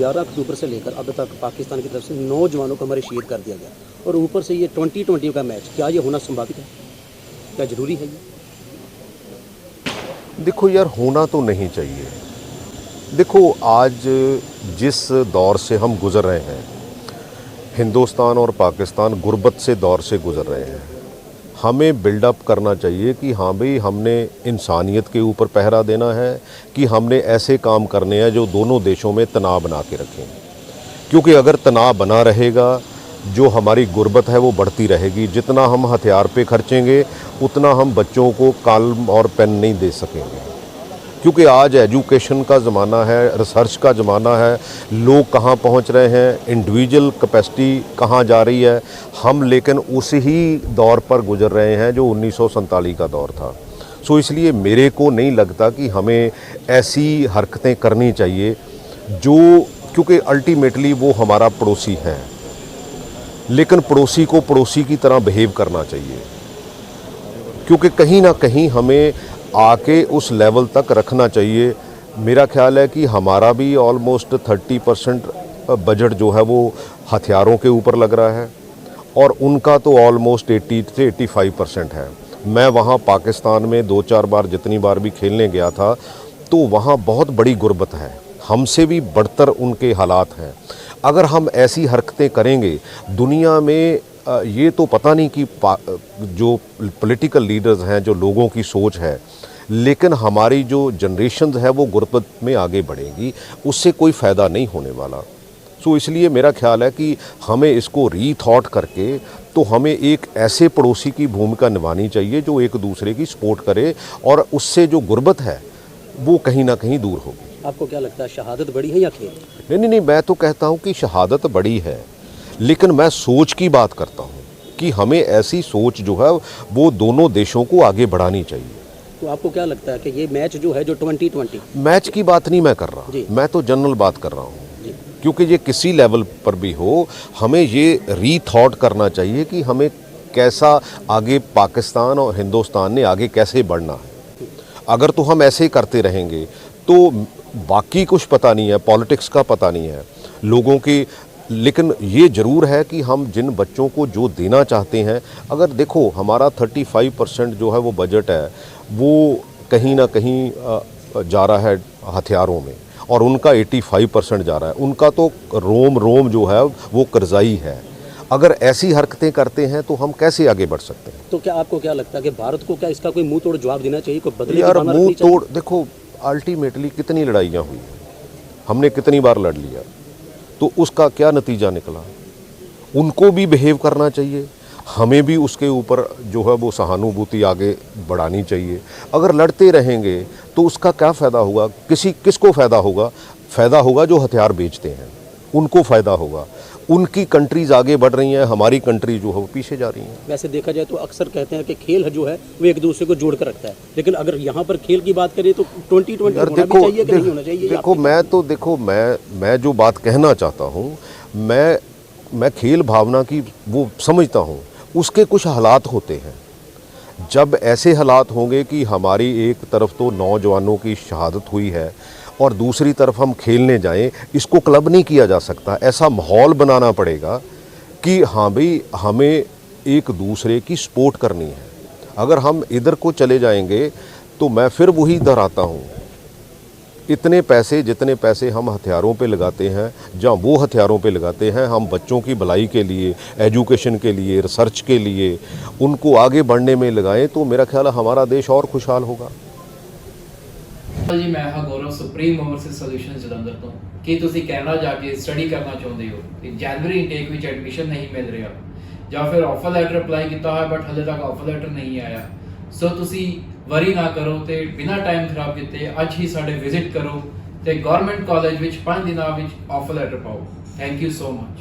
11 अक्टूबर से लेकर अब तक पाकिस्तान की तरफ से 9 जवानों को हमारे शहीद कर दिया गया और ऊपर से ये 2020 का मैच, क्या ये होना संभावित है? क्या ज़रूरी है ये? देखो यार, होना तो नहीं चाहिए। देखो, आज जिस दौर से हम गुज़र रहे हैं, हिंदुस्तान और पाकिस्तान गुर्बत से दौर से गुज़र रहे हैं। हमें बिल्डअप करना चाहिए कि हाँ भाई, हमने इंसानियत के ऊपर पहरा देना है, कि हमने ऐसे काम करने हैं जो दोनों देशों में तनाव बना के रखें। क्योंकि अगर तनाव बना रहेगा, जो हमारी गुर्बत है वो बढ़ती रहेगी। जितना हम हथियार पे खर्चेंगे, उतना हम बच्चों को कलम और पेन नहीं दे सकेंगे। क्योंकि आज एजुकेशन का ज़माना है, रिसर्च का ज़माना है, लोग कहाँ पहुँच रहे हैं, इंडिविजुअल कैपेसिटी कहाँ जा रही है। हम लेकिन उसी ही दौर पर गुजर रहे हैं जो 1947 का दौर था। सो इसलिए मेरे को नहीं लगता कि हमें ऐसी हरकतें करनी चाहिए जो, क्योंकि अल्टीमेटली वो हमारा पड़ोसी है, लेकिन पड़ोसी को पड़ोसी की तरह बिहेव करना चाहिए। क्योंकि कहीं ना कहीं हमें आके उस लेवल तक रखना चाहिए। मेरा ख्याल है कि हमारा भी ऑलमोस्ट 30% बजट जो है वो हथियारों के ऊपर लग रहा है और उनका तो ऑलमोस्ट 80 से 85% है। मैं वहाँ पाकिस्तान में 2-4 बार जितनी बार भी खेलने गया था, तो वहाँ बहुत बड़ी गुर्बत है, हमसे भी बढ़तर उनके हालात हैं। अगर हम ऐसी हरकतें करेंगे दुनिया में, ये तो पता नहीं कि जो पॉलिटिकल लीडर्स हैं, जो लोगों की सोच है, लेकिन हमारी जो जनरेशन है वो गुर्बत में आगे बढ़ेगी, उससे कोई फ़ायदा नहीं होने वाला। सो इसलिए मेरा ख्याल है कि हमें इसको रीथॉट करके, तो हमें एक ऐसे पड़ोसी की भूमिका निभानी चाहिए जो एक दूसरे की सपोर्ट करे, और उससे जो गुर्बत है वो कहीं ना कहीं दूर होगी। आपको क्या लगता है, शहादत बड़ी है या खेल? नहीं, मैं तो कहता हूँ कि शहादत बड़ी है, लेकिन मैं सोच की बात करता हूँ कि हमें ऐसी सोच जो है वो दोनों देशों को आगे बढ़ानी चाहिए। तो आपको क्या लगता है कि ये मैच जो है, जो 2020 मैच की बात नहीं मैं कर रहा, मैं तो जनरल बात कर रहा हूँ। क्योंकि ये किसी लेवल पर भी हो, हमें ये रीथॉट करना चाहिए कि हमें कैसा आगे, पाकिस्तान और हिंदुस्तान ने आगे कैसे बढ़ना है। अगर तो हम ऐसे करते रहेंगे तो बाकी कुछ पता नहीं है, पॉलिटिक्स का पता नहीं है लोगों की। लेकिन ये ज़रूर है कि हम जिन बच्चों को जो देना चाहते हैं, अगर देखो हमारा 35% जो है वो बजट है, वो कहीं ना कहीं जा रहा है हथियारों में, और उनका 85% जा रहा है। उनका तो रोम रोम जो है वो कर्जाई है। अगर ऐसी हरकतें करते हैं तो हम कैसे आगे बढ़ सकते हैं? तो क्या आपको क्या लगता है कि भारत को क्या इसका कोई मुंह तोड़ जवाब देना चाहिए, कोई बदले? यार मुंह तोड़, देखो अल्टीमेटली कितनी लड़ाइयाँ हुई हैं, हमने कितनी बार लड़ लिया, तो उसका क्या नतीजा निकला? उनको भी बिहेव करना चाहिए, हमें भी उसके ऊपर जो है वो सहानुभूति आगे बढ़ानी चाहिए। अगर लड़ते रहेंगे तो उसका क्या फ़ायदा होगा? किसको फ़ायदा होगा? फ़ायदा होगा जो हथियार बेचते हैं, उनको फ़ायदा होगा। उनकी कंट्रीज़ आगे बढ़ रही हैं, हमारी कंट्री जो है वो पीछे जा रही हैं। वैसे देखा जाए तो अक्सर कहते हैं कि खेल जो है वो एक दूसरे को जोड़ कर रखता है, लेकिन अगर यहाँ पर खेल की बात करें तो 2020 होना भी चाहिए कि नहीं होना चाहिए? देखो, मैं जो बात कहना चाहता हूँ, मैं खेल भावना की वो समझता हूँ। उसके कुछ हालात होते हैं, जब ऐसे हालात होंगे कि हमारी एक तरफ तो नौजवानों की शहादत हुई है और दूसरी तरफ हम खेलने जाएं, इसको क्लब नहीं किया जा सकता। ऐसा माहौल बनाना पड़ेगा कि हाँ भाई, हमें एक दूसरे की सपोर्ट करनी है। अगर हम इधर को चले जाएंगे तो मैं फिर वही दोहराता हूँ, इतने पैसे जितने पैसे हम हथियारों पे लगाते हैं, जहाँ वो हथियारों पे लगाते हैं, हम बच्चों की भलाई के लिए, एजुकेशन के लिए, रिसर्च के लिए, उनको आगे बढ़ने में लगाएं, तो मेरा ख्याल है हमारा देश और खुशहाल होगा। जी, मैं हाँ गौरव, सुप्रीम ओवरसीज सॉल्यूशंस जलंधर तो कि ਤੁਸੀਂ ਕੈਨੇਡਾ ਜਾ ਕੇ ਸਟੱਡੀ ਕਰਨਾ ਚਾਹੁੰਦੇ ਹੋ ਤੇ ਜਨਵਰੀ ਇਨਟੇਕ ਵਿੱਚ ਐਡਮਿਸ਼ਨ ਨਹੀਂ ਮਿਲ ਰਿਹਾ, ਜਾਂ ਫਿਰ ਆਫਰ ਲੈਟਰ ਅਪਲਾਈ ਕੀਤਾ ਹੋਇਆ ਬਟ ਹਲੇ ਤੱਕ ਆਫਰ ਲੈਟਰ ਨਹੀਂ ਆਇਆ, ਸੋ ਤੁਸੀਂ ਵਰੀ ਨਾ ਕਰੋ ਤੇ ਬਿਨਾਂ ਟਾਈਮ ਖਰਾਬ ਕੀਤੇ ਅੱਜ ਹੀ ਸਾਡੇ ਵਿਜ਼ਿਟ ਕਰੋ ਤੇ ਗਵਰਨਮੈਂਟ ਕਾਲਜ ਵਿੱਚ 5 ਦਿਨਾਂ ਵਿੱਚ ਆਫਰ ਲੈਟਰ ਪਾਓ। Thank you so much.